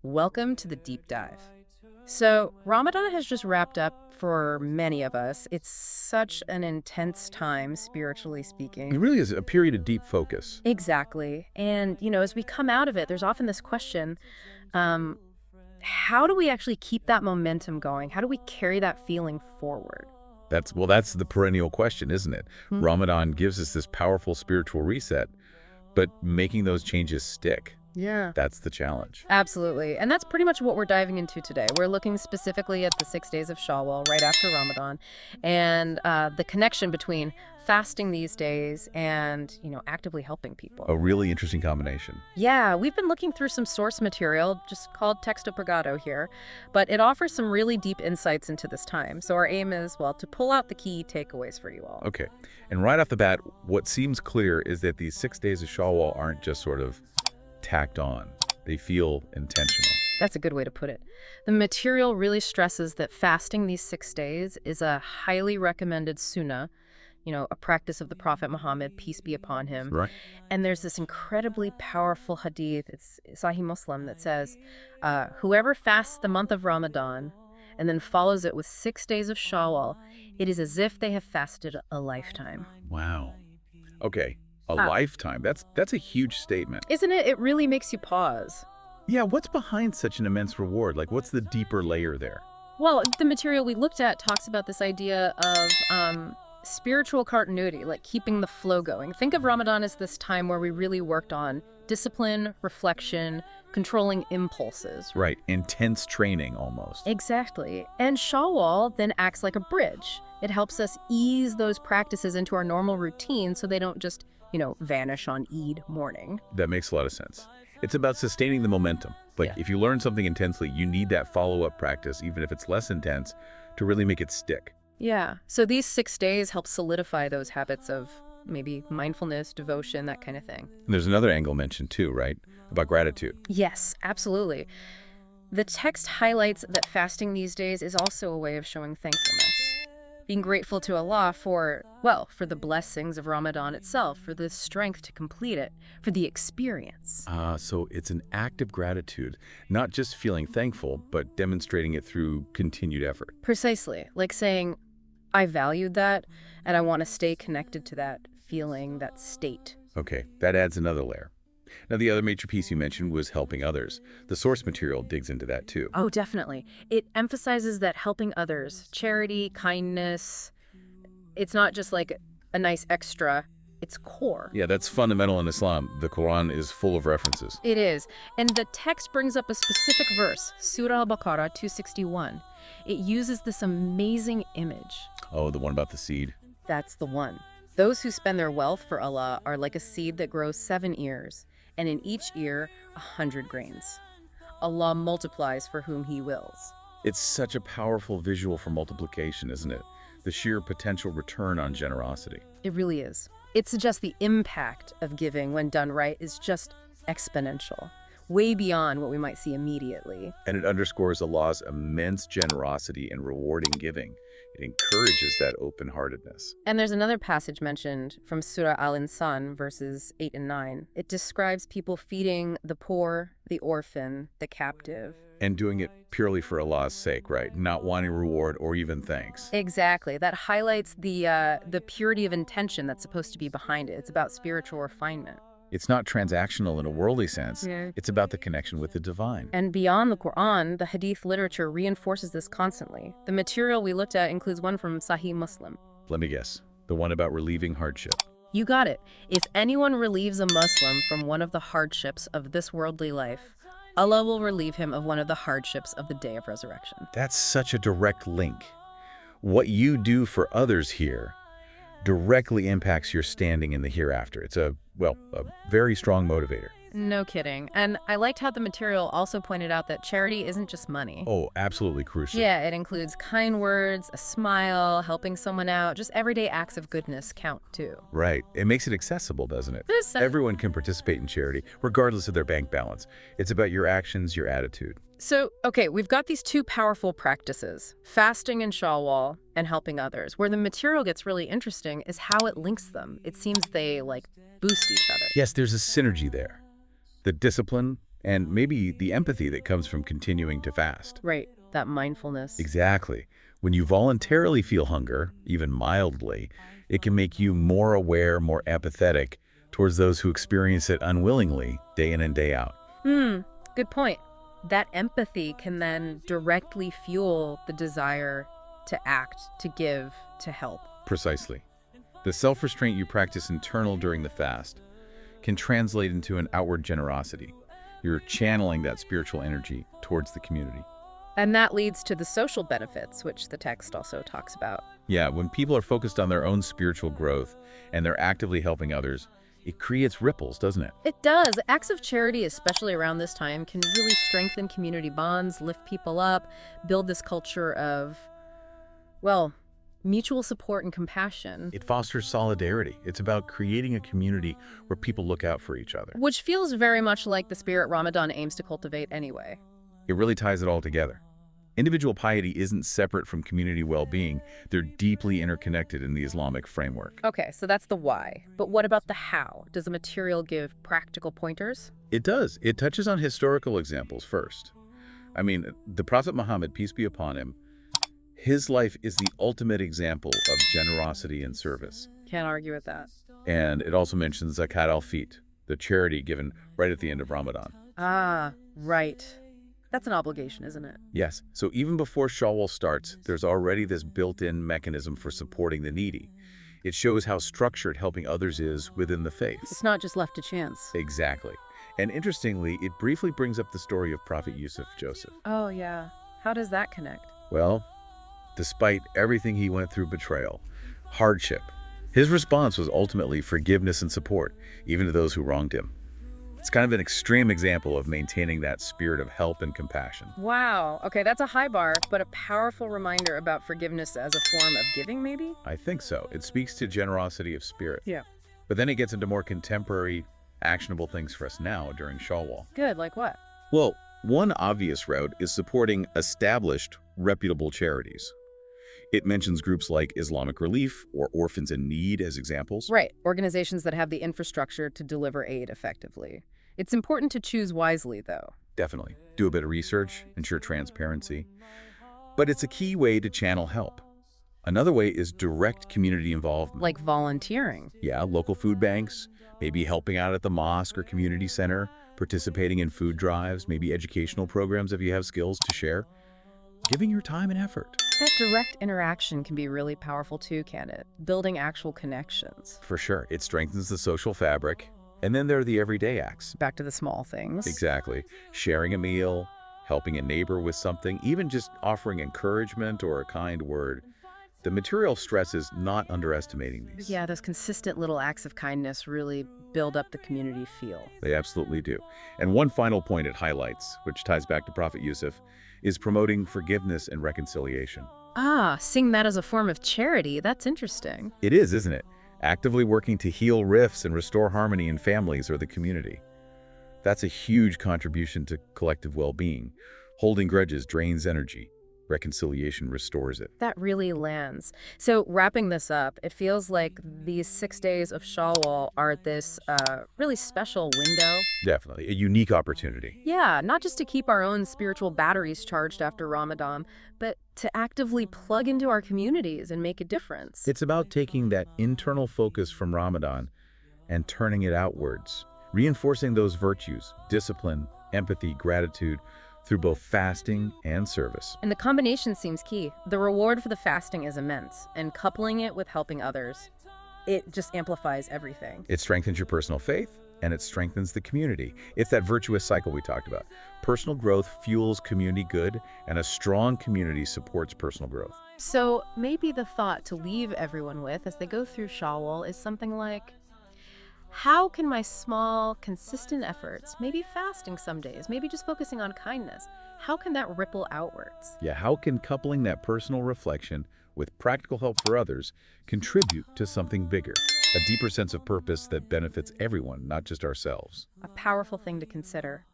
Welcome to the deep dive. So, Ramadan has just wrapped up for many of us. It's such an intense time, spiritually It speaking. really is a period of deep focus. Exactly. And, as we come out of it, there's often this question um, how do we actually keep that momentum going? How do we carry that feeling forward? That's the perennial question, isn't it? Hmm. Ramadan gives us this powerful spiritual reset, but making those changes stick, Yeah. that's the challenge. Absolutely. And that's pretty much what we're diving into today. We're looking specifically at the 6 days of Shawwal right after Ramadan and the connection between fasting these days and, actively helping people. A really interesting combination. Yeah, we've been looking through some source material just called Texto Purgado here, but it offers some really deep insights into this time. So our aim is, well, to pull out the key takeaways for you all. Okay, and right off the bat, what seems clear is that these 6 days of Shawwal aren't just sort of tacked on. They feel intentional. That's a good way to put it. The material really stresses that fasting these 6 days is a highly recommended sunnah, a practice of the Prophet Muhammad, peace be upon him. Right. And there's this incredibly powerful hadith, it's Sahih Muslim, that says, whoever fasts the month of Ramadan and then follows it with 6 days of Shawwal, it is as if they have fasted a lifetime. Wow. Okay, a Wow. lifetime. That's a huge statement. Isn't it? It really makes you pause. Yeah, what's behind such an immense reward? Like, what's the deeper layer there? Well, the material we looked at talks about this idea of spiritual continuity, like keeping the flow going. Think of Ramadan as this time where we really worked on discipline, reflection, controlling impulses. Right, intense training almost. Exactly. And Shawwal then acts like a bridge. It helps us ease those practices into our normal routine so they don't just, vanish on Eid morning. That makes a lot of sense. It's about sustaining the momentum. Like, Yeah. if you learn something intensely, you need that follow-up practice, even if it's less intense, to really make it stick. Yeah. So these 6 days help solidify those habits of maybe mindfulness, devotion, that kind of thing. And there's another angle mentioned too, right? About gratitude. Yes, absolutely. The text highlights that fasting these days is also a way of showing thankfulness. Being grateful to Allah for the blessings of Ramadan itself, for the strength to complete it, for the experience. So it's an act of gratitude, not just feeling thankful, but demonstrating it through continued effort. Precisely. Like saying, I valued that, and I want to stay connected to that feeling, that state. Okay, that adds another layer. Now, the other major piece you mentioned was helping others. The source material digs into that too. Oh, definitely. It emphasizes that helping others, charity, kindness, it's not just like a nice extra, it's core. Yeah, that's fundamental in Islam. The Quran is full of references. It is. And the text brings up a specific verse, Surah Al-Baqarah 261. It uses this amazing image. Oh, the one about the seed. That's the one. Those who spend their wealth for Allah are like a seed that grows 7 ears, and in each ear 100 grains. Allah multiplies for whom He wills. It's such a powerful visual for multiplication, isn't it? The sheer potential return on generosity. It really is. It suggests the impact of giving when done right is just exponential, way beyond what we might see immediately. And it underscores Allah's immense generosity and rewarding giving. It encourages that open-heartedness. And there's another passage mentioned from Surah Al-Insan, verses 8 and 9. It describes people feeding the poor, the orphan, the captive. And doing it purely for Allah's sake, right? Not wanting reward or even thanks. Exactly. That highlights the purity of intention that's supposed to be behind it. It's about spiritual refinement. It's not transactional in a worldly sense. Yeah. It's about the connection with the divine. And beyond the Quran, the Hadith literature reinforces this constantly. The material we looked at includes one from Sahih Muslim. Let me guess. The one about relieving hardship. You got it. If anyone relieves a Muslim from one of the hardships of this worldly life, Allah will relieve him of one of the hardships of the day of resurrection. That's such a direct link. What you do for others here directly impacts your standing in the hereafter. It's a very strong motivator. No kidding. And I liked how the material also pointed out that charity isn't just money. Oh, absolutely crucial. Yeah, it includes kind words, a smile, helping someone out. Just everyday acts of goodness count too. Right. It makes it accessible, doesn't it? This- Everyone can participate in charity, regardless of their bank balance. It's about your actions, your attitude. So, okay, we've got these two powerful practices, fasting and Shawwal and helping others. Where the material gets really interesting is how it links them. It seems they, boost each other. Yes, there's a synergy there. The discipline, And maybe the empathy that comes from continuing to fast. Right, that mindfulness. Exactly. When you voluntarily feel hunger, even mildly, it can make you more aware, more empathetic towards those who experience it unwillingly, day in and day out. Good point. That empathy can then directly fuel the desire to act, to give, to help. Precisely. The self-restraint you practice internal during the fast can translate into an outward generosity. You're channeling that spiritual energy towards the community. And that leads to the social benefits, which the text also talks about. Yeah, when people are focused on their own spiritual growth and they're actively helping others, it creates ripples, doesn't it? It does. Acts of charity, especially around this time, can really strengthen community bonds, lift people up, build this culture of, well, mutual support and compassion. It fosters solidarity. It's about creating a community where people look out for each other. Which feels very much like the spirit Ramadan aims to cultivate anyway. It really ties it all together. Individual piety isn't separate from community well-being. They're deeply interconnected in the Islamic framework. Okay, so that's the why. But what about the how? Does the material give practical pointers? It does. It touches on historical examples first. I mean, the Prophet Muhammad, peace be upon him, his life is the ultimate example of generosity and service. Can't argue with that. And it also mentions Zakat al-Fitr, the charity given right at the end of Ramadan. Ah, right. That's an obligation, isn't it? Yes. So even before Shawwal starts, there's already this built-in mechanism for supporting the needy. It shows how structured helping others is within the faith. It's not just left to chance. Exactly. And interestingly, it briefly brings up the story of Prophet Joseph. Oh, yeah. How does that connect? Well, despite everything he went through, betrayal, hardship, his response was ultimately forgiveness and support, even to those who wronged him. It's kind of an extreme example of maintaining that spirit of help and compassion. Wow. Okay, that's a high bar, but a powerful reminder about forgiveness as a form of giving, maybe? I think so. It speaks to generosity of spirit. Yeah. But then it gets into more contemporary, actionable things for us now during Shawwal. Good, like what? Well, one obvious route is supporting established, reputable charities. It mentions groups like Islamic Relief or Orphans in Need as examples. Right, organizations that have the infrastructure to deliver aid effectively. It's important to choose wisely, though. Definitely. Do a bit of research, ensure transparency. But it's a key way to channel help. Another way is direct community involvement. Like volunteering. Yeah, local food banks, maybe helping out at the mosque or community center, participating in food drives, maybe educational programs if you have skills to share. Giving your time and effort. That direct interaction can be really powerful too, can it? Building actual connections. For sure. It strengthens the social fabric. And then there are the everyday acts. Back to the small things. Exactly. Sharing a meal, helping a neighbor with something, even just offering encouragement or a kind word. The material stresses not underestimating these. Yeah, those consistent little acts of kindness really build up the community feel. They absolutely do. And one final point it highlights, which ties back to Prophet Yusuf, is promoting forgiveness and reconciliation. Ah, seeing that as a form of charity, that's interesting. It is, isn't it? Actively working to heal rifts and restore harmony in families or the community. That's a huge contribution to collective well-being. Holding grudges drains energy. Reconciliation restores it. That really lands. So wrapping this up, it feels like these 6 days of Shawwal are this really special window. Definitely. A unique opportunity. Yeah, not just to keep our own spiritual batteries charged after Ramadan, but to actively plug into our communities and make a difference. It's about taking that internal focus from Ramadan and turning it outwards, reinforcing those virtues, discipline, empathy, gratitude, through both fasting and service. And the combination seems key. The reward for the fasting is immense, and coupling it with helping others, it just amplifies everything. It strengthens your personal faith, and it strengthens the community. It's that virtuous cycle we talked about. Personal growth fuels community good, and a strong community supports personal growth. So maybe the thought to leave everyone with as they go through Shawwal is something like, how can my small, consistent efforts, maybe fasting some days, maybe just focusing on kindness, how can that ripple outwards? Yeah, how can coupling that personal reflection with practical help for others contribute to something bigger? A deeper sense of purpose that benefits everyone, not just ourselves. A powerful thing to consider.